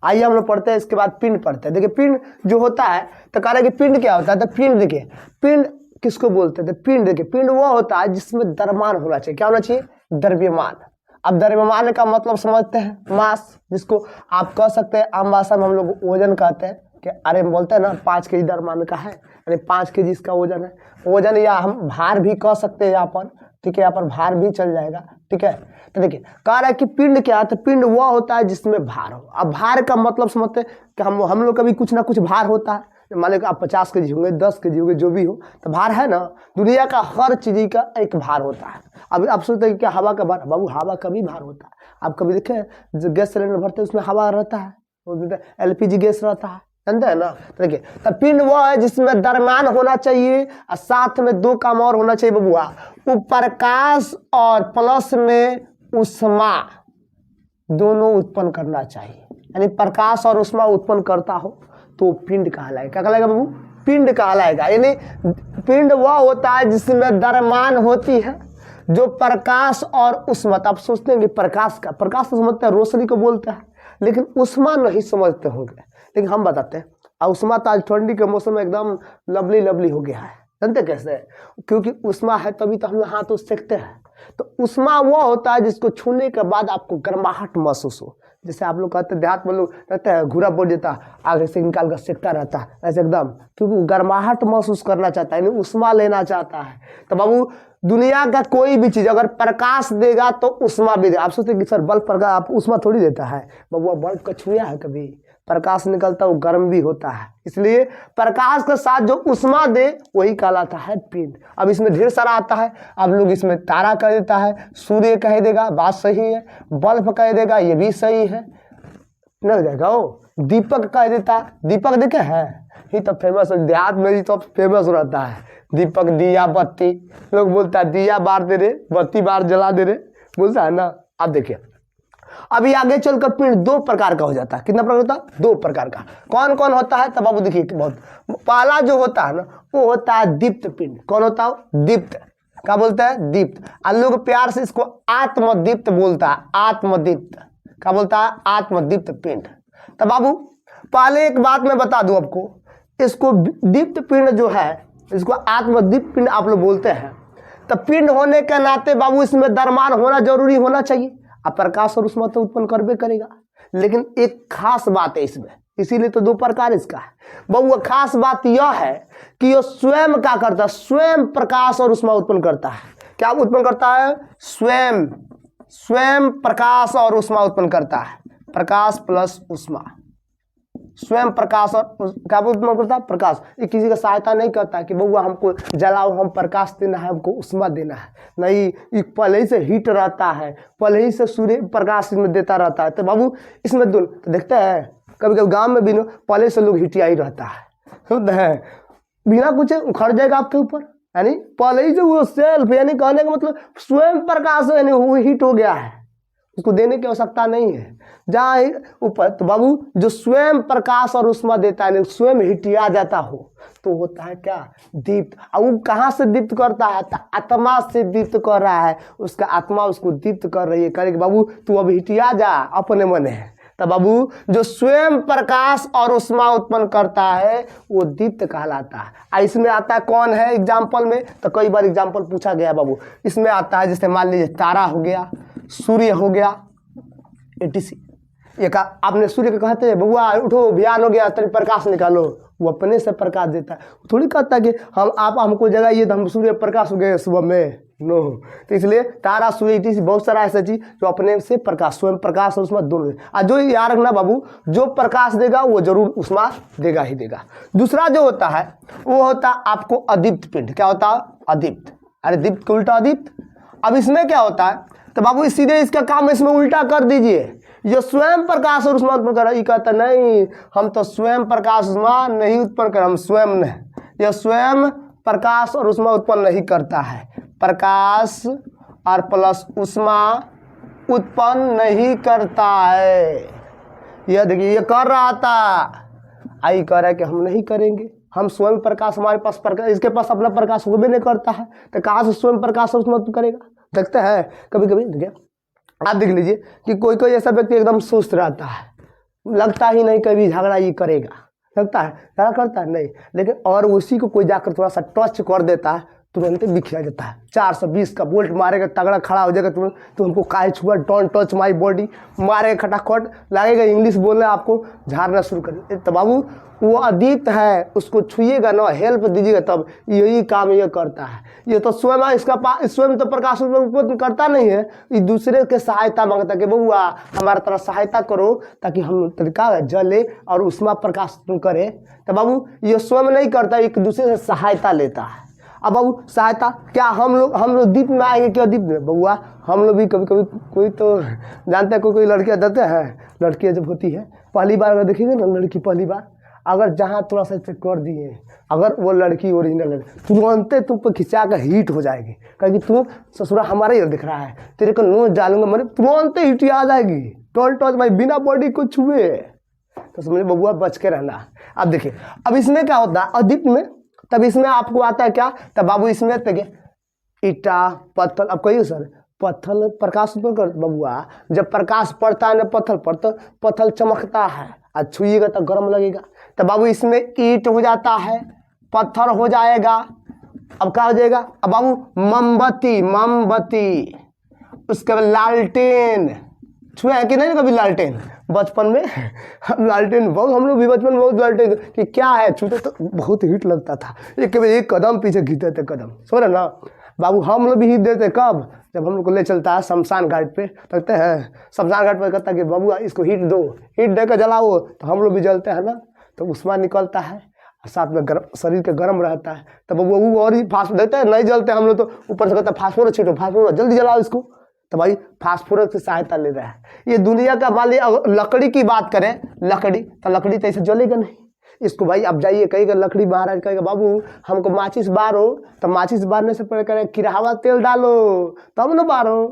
आइए हम लोग पढ़ते हैं, इसके बाद पिंड पढ़ते हैं। देखिए पिंड जो होता है तो कह रहे हैं कि पिंड क्या होता है, तो पिंड देखिए पिंड किसको बोलते हैं, तो पिंड देखिए पिंड वो होता है जिसमें द्रव्यमान होना चाहिए। क्या होना चाहिए, द्रव्यमान। अब द्रव्यमान का मतलब समझते हैं, मास, जिसको आप कह सकते हैं आम भाषा में हम लोग वजन कहते हैं कि अरे बोलते हैं ना 5 केजी द्रव्यमान का है, यानी 5 केजी इसका वजन है। वजन या हम भार भी कह सकते हैं यहाँ पर, ठीक है, यहाँ पर भार भी चल जाएगा, ठीक है। तो देखिए कह रहा है कि पिंड क्या है, तो पिंड वह होता है जिसमें भार हो। अब भार का मतलब समझते हैं कि हम लोग का भी कुछ ना कुछ भार होता है। मान लो आप 50 केजी होंगे, 10 केजी होंगे, जो भी हो, तो भार है ना। दुनिया का हर चीज का एक भार होता है। अब आप सोचते हैं कि क्या हवा का भार, बाबू हवा का भी भार होता है। आप कभी देखे जो गैस सिलेंडर भरते हैं उसमें हवा रहता है, LPG गैस रहता है, जानते हैं ना। तो देखिए तो पिंड वह है जिसमें द्रव्यमान होना चाहिए और साथ में 2 काम और होना चाहिए बबुआ, वो प्रकाश और प्लस में उष्मा दोनों उत्पन्न करना चाहिए। यानी प्रकाश और उष्मा उत्पन्न करता हो तो पिंड कहलाएगा। क्या कहलाएगा बाबू, पिंड कहलाएगा। यानी पिंड वह होता है जिसमें द्रव्यमान होती है, जो प्रकाश और उष्मा। आप सोचते हैं कि प्रकाश का, प्रकाश तो समझते हैं रोशनी को बोलते हैं, लेकिन उष्मा नहीं समझते होंगे, लेकिन हम बताते हैं। और उष्मा तो आज ठंडी के मौसम में एकदम लवली लवली हो गया है, जानते कैसे, क्योंकि उष्मा है तभी तो हम हाथ उस सेकते हैं। तो उष्मा वो होता है जिसको छूने के बाद आपको गर्माहट महसूस हो। जैसे आप लोग कहते हैं देहात में लोग रहते हैं घूरा बोल देता आगे से निकाल कर सेकता रहता है ऐसे एकदम, क्योंकि गर्माहट महसूस करना चाहता है, यानी उष्मा लेना चाहता है। तो बाबू दुनिया का कोई भी चीज अगर प्रकाश देगा तो उष्मा भी देगा। आप सोचते कि सर बल्ब प्रकाश आप उष्मा थोड़ी देता है, बाबू बल्ब का छुआ है कभी, प्रकाश निकलता है वो गर्म भी होता है। इसलिए प्रकाश के साथ जो उष्मा दे वही कहलाता है पिंड। अब इसमें ढेर सारा आता है, अब लोग इसमें तारा कह देता है, सूर्य कह देगा, बात सही है, बल्ब कह देगा, ये भी सही है, नहीं जाएगा वो, दीपक कह देता, दीपक देखे हैं, ये तो फेमस देहात में ही तो फेमस रहता है दीपक, दिया बत्ती, लोग बोलता है दिया बार दे रे, बत्ती बार जला दे रे, बोलता है ना। अब देखिए अभी आगे चलकर पिंड 2 प्रकार का हो जाता है। कितना प्रकार होता है, 2 प्रकार का। कौन कौन होता है, तब बाबू देखिए बहुत, पहला जो होता है ना वो होता है दीप्त पिंड। कौन होता है, दीप्त। क्या बोलता है, दीप्त। और लोग प्यार से इसको आत्मदीप्त बोलता है, आत्मदीप्त। क्या बोलता है, आत्मदीप्त पिंड। तब बाबू पहले एक बात मैं बता दूं आपको, इसको दीप्त पिंड जो है, इसको आत्मदीप्त पिंड आप लोग बोलते हैं। तो पिंड होने के नाते बाबू इसमें द्रव्यमान होना जरूरी होना चाहिए। अब प्रकाश और उष्मा तो उत्पन्न करबे करेगा, लेकिन एक खास बात है इसमें, इसीलिए तो 2 प्रकार इसका है बाबू। खास बात यह है कि यह स्वयं क्या करता है, स्वयं प्रकाश और उष्मा उत्पन्न करता है। क्या उत्पन्न करता है, स्वयं, स्वयं प्रकाश और उष्मा उत्पन्न करता है। प्रकाश प्लस उष्मा, स्वयं प्रकाश और क्या उत्पन्न करता है, प्रकाश। ये किसी का सहायता नहीं करता है कि बउआ हमको जलाओ, हम प्रकाश देना है, हमको उष्मा देना है, नहीं, ये पहले ही से हीट रहता है, पहले ही से सूर्य प्रकाश इसमें देता रहता है। तो बाबू इसमें दोनों तो देखते हैं, कभी कभी गांव में भी पहले से लोग हिटिया ही रहता है, समझते हैं, बिना कुछ उखड़ जाएगा आपके ऊपर, यानी पहले ही से वो सेल्फ, यानी कहने का मतलब स्वयं प्रकाश यानी वो हीट हो गया है, उसको देने की आवश्यकता नहीं है जहाँ ऊपर। तो बाबू जो स्वयं प्रकाश और उष्मा देता है, स्वयं हिटिया जाता हो, तो होता है क्या, दीप्त। और वो कहाँ से दीप्त करता है, तो आत्मा से दीप्त कर रहा है, उसका आत्मा उसको दीप्त कर रही है, करेगी बाबू तू अब हिटिया जा अपने मन है। तो बाबू जो स्वयं प्रकाश और उष्मा उत्पन्न करता है वो दीप्त कहलाता है। इसमें आता है कौन है एग्जाम्पल में, तो कई बार एग्जाम्पल पूछा गया बाबू। इसमें आता है जैसे मान लीजिए तारा हो गया, सूर्य हो गया, etc। एक आपने सूर्य को कहते हैं बबुआ उठो बिहान हो गया तभी प्रकाश निकालो, वो अपने से प्रकाश देता है, थोड़ी कहता है कि हम आप हमको जगाइए तो हम सूर्य प्रकाश हो गए सुबह में, नो। तो इसलिए तारा सूर्य etc बहुत सारा ऐसा चीज जो अपने से प्रकाश, स्वयं प्रकाश और उष्मा दोनों। और जो याद रखना बाबू, जो प्रकाश देगा वो जरूर उष्मा देगा ही देगा। दूसरा जो होता है वो होता है आपको अदीप्त पिंड। क्या होता है, अदीप्त। अरे दीप्त को उल्टा अदीप्त। अब इसमें क्या होता है, तो बाबू सीधे इसका काम इसमें उल्टा कर दीजिए। जो स्वयं प्रकाश और उष्मा उत्पन्न कर रहा है, ये कहता नहीं हम तो स्वयं प्रकाश उष्मा नहीं उत्पन्न कर, हम स्वयं नहीं, यह स्वयं प्रकाश और उष्मा उत्पन्न नहीं करता है, प्रकाश और प्लस उष्मा उत्पन्न नहीं करता है। यह देखिए ये कर रहा था, आई कह रहा है कि हम नहीं करेंगे, हम स्वयं प्रकाश, हमारे पास प्रकाश, इसके पास अपना प्रकाश होबे नहीं करता है, तो कहाँ से स्वयं प्रकाश और उष्मा उत्पन्न करेगा। देखते हैं कभी कभी, देखिए आप देख लीजिए कि कोई कोई ऐसा व्यक्ति एकदम सुस्त रहता है, लगता ही नहीं कभी झगड़ा ये करेगा, लगता है झगड़ा करता है नहीं, लेकिन और उसी को कोई जाकर थोड़ा सा टच कर देता है तुरंत बिखरा जाता है। 420 का बोल्ट मारेगा, तगड़ा खड़ा हो जाएगा तुरंत, तो हमको काहे छुआ, डोंट टच माई बॉडी मारेगा, खटाखट लगेगा इंग्लिश बोलना, आपको झाड़ना शुरू कर। तो बाबू वो अदीप्त है, उसको छुइएगा ना, हेल्प दीजिएगा, तब यही काम ये करता है। ये तो स्वयं इसका स्वयं तो प्रकाश उत्पन्न करता नहीं है, ये दूसरे के सहायता मांगता है कि बउआ हमारा तरह सहायता करो ताकि हम तरीका जले और उसमें प्रकाश करे। तो बाबू ये स्वयं नहीं करता, एक दूसरे से सहायता लेता है। अब बाबू सहायता क्या, हम लोग दीप में आएंगे क्या, दीप में बउआ हम लोग भी कभी कभी, कोई तो जानते हैं कोई लड़कियाँ देते हैं, लड़कियाँ जब होती है पहली बार अगर देखेंगे ना लड़की, पहली बार अगर जहाँ थोड़ा सा कर दिए, अगर वो लड़की ओरिजिनल है, तुरंत तुम पर खिंचा कर हीट हो जाएगी, क्योंकि तू ससुरा हमारे ही दिख रहा है, तेरे को नोच डालूंगा मैंने, तुरंत हीट आ जाएगी, टच भाई बिना बॉडी को छुए। तो समझे बबुआ बच के रहना। अब देखिए अब इसमें क्या होता है अदीप्त में, तब इसमें आपको आता है क्या, तब बाबू इसमें देखिए ईटा पत्थर, अब कहिए सर पत्थर प्रकाश उत्पन्न कर, बबुआ जब प्रकाश पड़ता है ना पत्थर पर तो पत्थर चमकता है, और छुइएगा तो गर्म लगेगा। तो बाबू इसमें ईंट हो जाता है, पत्थर हो जाएगा, अब क्या हो जाएगा, अब बाबू मोमबत्ती, उसके बाद लालटेन, छुए है कि नहीं कभी लालटेन, बचपन में लालटेन बहुत, हम लोग भी बचपन में बहुत लालटेन कि क्या है, छूते तो बहुत हीट लगता था, एक कदम पीछे खींचते थे कदम, समझ रहे ना बाबू, हम लोग भी हीट देते कब, जब हम लोग को ले चलता है शमशान घाट पे, लगते हैं शमशान घाट पे कहता है कि बाबू इसको हीट दो, हीट देकर जलाओ, तो हम लोग भी जलते हैं ना, तो उसमें निकलता है, साथ में गर्म, शरीर के गर्म रहता है, तब वो और ही फास्फोरस देते हैं, नहीं जलते हम लोग तो ऊपर से कहता है फास्फोरस छीटो, फास्फोरस जल्दी जलाओ इसको, तो भाई फास्फोरस की सहायता ले रहा है। ये दुनिया का मान लिया लकड़ी की बात करें, लकड़ी तो ऐसे जलेगा नहीं, इसको भाई अब जाइए कहेगा लकड़ी महाराज कहेगा बाबू हमको माचिस बारो, तो माचिस बारने से पहले करें किरावा तेल डालो तब न बारो,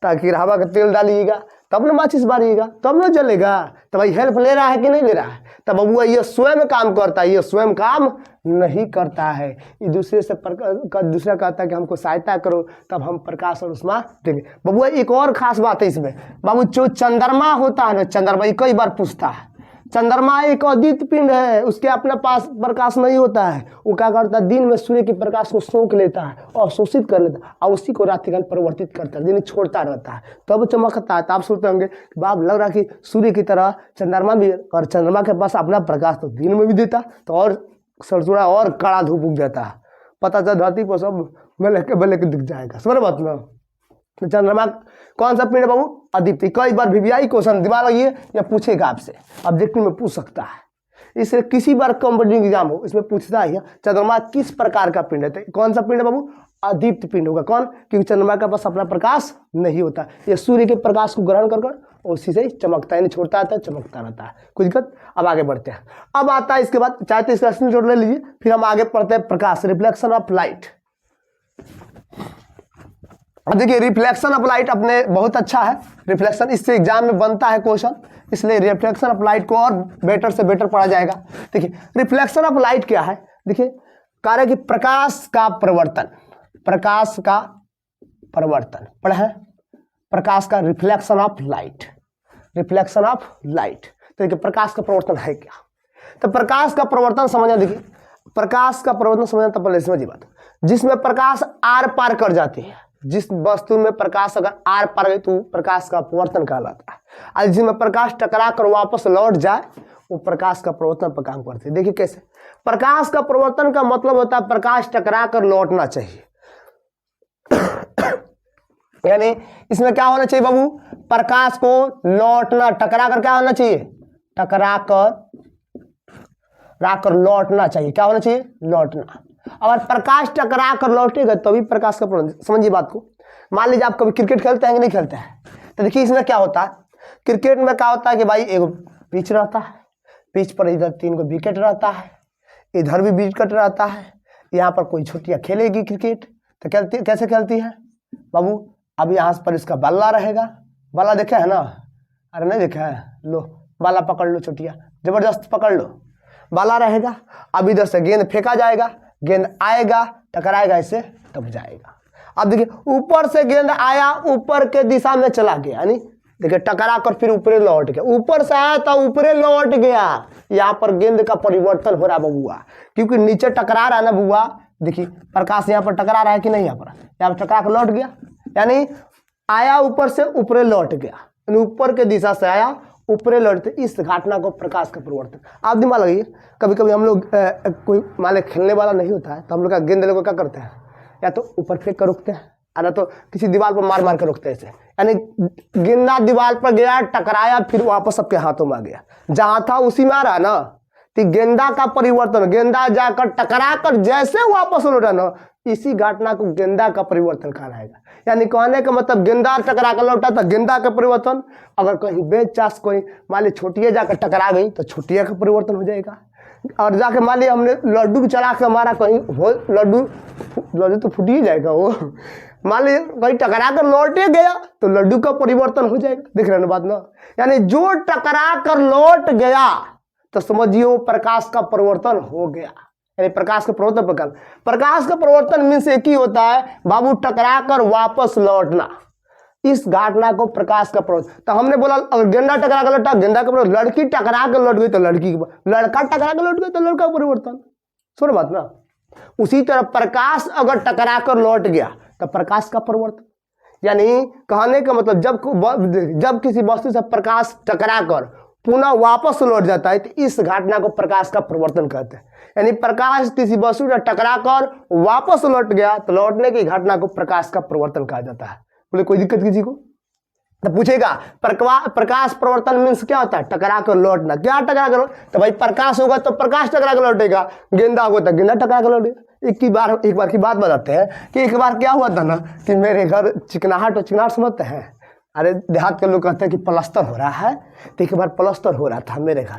ताकि किरावा का तेल डालिएगा तब न माचिस बारिएगा, तब न जलेगा। तो भाई हेल्प ले रहा है कि नहीं ले रहा है, तब बबुआ ये स्वयं काम करता है, ये स्वयं काम नहीं करता है, ये दूसरे से दूसरा कहता है कि हमको सहायता करो, तब हम प्रकाश और उष्मा देंगे। बबुआ एक और खास बात है इसमें बाबू, जो चंद्रमा होता है ना, चंद्रमा ये कई बार पूछता है, चंद्रमा एक अद्वितीय पिंड है, उसके अपने पास प्रकाश नहीं होता है, वो क्या करता है दिन में सूर्य के प्रकाश को सोख लेता है और शोषित कर लेता है, और उसी को रात्रिकाल परिवर्तित करता है, दिन छोड़ता रहता है तब चमकता है। तो आप सोचते होंगे बाप लग रहा कि सूर्य की तरह चंद्रमा भी, और चंद्रमा के पास अपना प्रकाश तो दिन में भी देता, तो और सरसुरा और कड़ा धूप उग जाता है, पता चल धरती पर सब बेले के दिख जाएगा, समझ बात ना। तो चंद्रमा कौन सा पिंड बाबू, अदिति। कई बार वीवीआई क्वेश्चन दिमाग लगिए या पूछेगा आपसे, ऑब्जेक्टिव में पूछ सकता है, इसलिए किसी बार कॉम्पिटिटिव एग्जाम हो इसमें पूछता है चंद्रमा किस प्रकार का पिंड है, तो कौन सा पिंड है बाबू, अदीप्त पिंड होगा। कौन, क्योंकि चंद्रमा के पास अपना प्रकाश नहीं होता, ये सूर्य के प्रकाश को ग्रहण कर उसी से चमकता है, छोड़ता रहता है चमकता रहता है, कुछ दिक्कत। अब आगे बढ़ते हैं, अब आता है इसके बाद, चाहे तो इसका स्क्रीनशॉट ले लीजिए, फिर हम आगे पढ़ते हैं प्रकाश, रिफ्लेक्शन ऑफ लाइट। अब देखिए रिफ्लेक्शन ऑफ लाइट अपने बहुत अच्छा है, रिफ्लेक्शन इससे एग्जाम में बनता है क्वेश्चन, इसलिए रिफ्लेक्शन ऑफ लाइट को और बेटर से बेटर पढ़ा जाएगा। देखिए रिफ्लेक्शन ऑफ लाइट क्या है, देखिए कार्य कि प्रकाश का परिवर्तन, प्रकाश का परिवर्तन पढ़ा है, प्रकाश का reflection of light, reflection of light. तो देखिए प्रकाश का परिवर्तन है क्या, तो प्रकाश का परिवर्तन समझना, देखिए प्रकाश का परिवर्तन समझना तो पहले समझिए बात, जिसमें प्रकाश आर पार कर जाती है, जिस वस्तु में प्रकाश अगर आर पार गई तो प्रकाश का परिवर्तन कहलाता है, और जिसमें प्रकाश टकरा कर वापस लौट जाए वो प्रकाश का परिवर्तन पर काम करते हैं। देखिए कैसे, प्रकाश का परिवर्तन का मतलब होता है प्रकाश टकरा कर लौटना चाहिए यानी इसमें क्या होना चाहिए बाबू, प्रकाश को लौटना, टकरा कर क्या होना चाहिए, टकरा कर लौटना चाहिए, क्या होना चाहिए, लौटना। अगर प्रकाश टकरा कर लौटेगा तभी प्रकाश का परिवर्तन। समझिए बात को, मान लीजिए आप कभी क्रिकेट खेलते हैं कि नहीं खेलते हैं, तो देखिए इसमें क्या होता है, क्रिकेट में क्या होता है कि भाई एक पिच रहता है, पिच पर इधर 3 को विकेट रहता है, इधर भी विकेट रहता है, यहाँ पर कोई छुट्टियाँ खेलेगी क्रिकेट, तो कैसे खेलती है बाबू, अब यहाँ पर इसका बल्ला रहेगा, बल्ला देखा है ना, अरे नहीं देखा है, लो बाला पकड़ लो, छुट्टियाँ जबरदस्त पकड़ लो, बाला रहेगा, अब इधर से गेंद फेंका जाएगा, गेंद आएगा टकराएगा ऐसे तब जाएगा। अब देखिए ऊपर से गेंद आया, ऊपर के दिशा में चला गया, यानी देखिए टकरा कर फिर ऊपरे लौट गया, ऊपर से आया तो ऊपरे लौट गया। यहाँ पर गेंद का परिवर्तन हो रहा है बबुआ, क्योंकि नीचे टकरा रहा है ना बुआ। देखिए प्रकाश यहाँ पर टकरा रहा है कि नहीं, यहाँ पर टकरा कर लौट गया, यानी आया ऊपर से ऊपरे लौट गया, यानी ऊपर के दिशा से आया ऊपरे लौटते। इस घटना को प्रकाश का परिवर्तन। आप दिमाग लगाइए, कभी कभी हम लोग कोई मान लीजिए खेलने वाला नहीं होता है तो हम लोग का गेंद लोग क्या करते हैं, या तो ऊपर फेंक कर रोकते हैं, या तो किसी दीवार पर मार मार कर रोकते हैं ऐसे, यानी गेंदा दीवार पर गया, टकराया, फिर वापस सबके हाथों में आ गया। जहाँ था उसी में आ रहा ना, तो गेंदा का परिवर्तन, गेंदा जाकर टकरा कर जैसे वापस लौटा ना, इसी घटना को गेंदा का परिवर्तन कहलाएगा। यानी कहने का मतलब गेंदा टकरा कर लौटा तो गेंदा का परिवर्तन। अगर कहीं बेचास कोई मान ली छोटिया जाकर टकरा गई तो छोटिया का परिवर्तन हो जाएगा। और जाके मान ली हमने लड्डू चला के हमारा कहीं हो, लड्डू तो फूट ही जाएगा वो, मान ली कहीं टकरा कर लौटे गया तो लड्डू का परिवर्तन हो जाएगा। देख रहे हैं बात ना, यानी जो टकरा कर लौट गया तो समझिए प्रकाश का परिवर्तन हो गया। यानी प्रकाश का परिवर्तन, प्रकाश का परिवर्तन मीन्स एक ही होता है बाबू, टकरा कर वापस लौटना। इस घटना को प्रकाश का परिवर्तन। तो हमने बोला अगर गेंदा टकरा कर लौटा, गेंदा का परिवर्तन, लड़की टकरा कर लौट गई तो लड़की, लड़का टकरा कर लौट गया तो लड़का का परिवर्तन। सुन बात ना, उसी तरह प्रकाश अगर टकरा कर लौट गया तो प्रकाश का परिवर्तन। यानी कहने का मतलब जब किसी वस्तु से प्रकाश टकरा कर पुनः वापस लौट जाता है तो इस घटना को प्रकाश का परिवर्तन कहते हैं। यानी प्रकाश किसी वस्तु से टकरा कर वापस लौट गया तो लौटने की घटना को प्रकाश का परिवर्तन कहा जाता है। बोले कोई दिक्कत किसी को? तो पूछेगा प्रकाश परिवर्तन मीन्स क्या होता है? टकरा कर लौटना। क्या टकरा कर? तो भाई प्रकाश होगा तो प्रकाश टकरा कर लौटेगा, गेंदा होगा तो गेंदा टकरा कर लौटेगा। एक बार की बात बताते हैं कि एक बार क्या हुआ था ना कि मेरे घर चिकनाहट समझते हैं, अरे देहात के लोग कहते हैं कि प्लास्टर हो रहा है, तो एक बार प्लास्टर हो रहा था मेरे घर।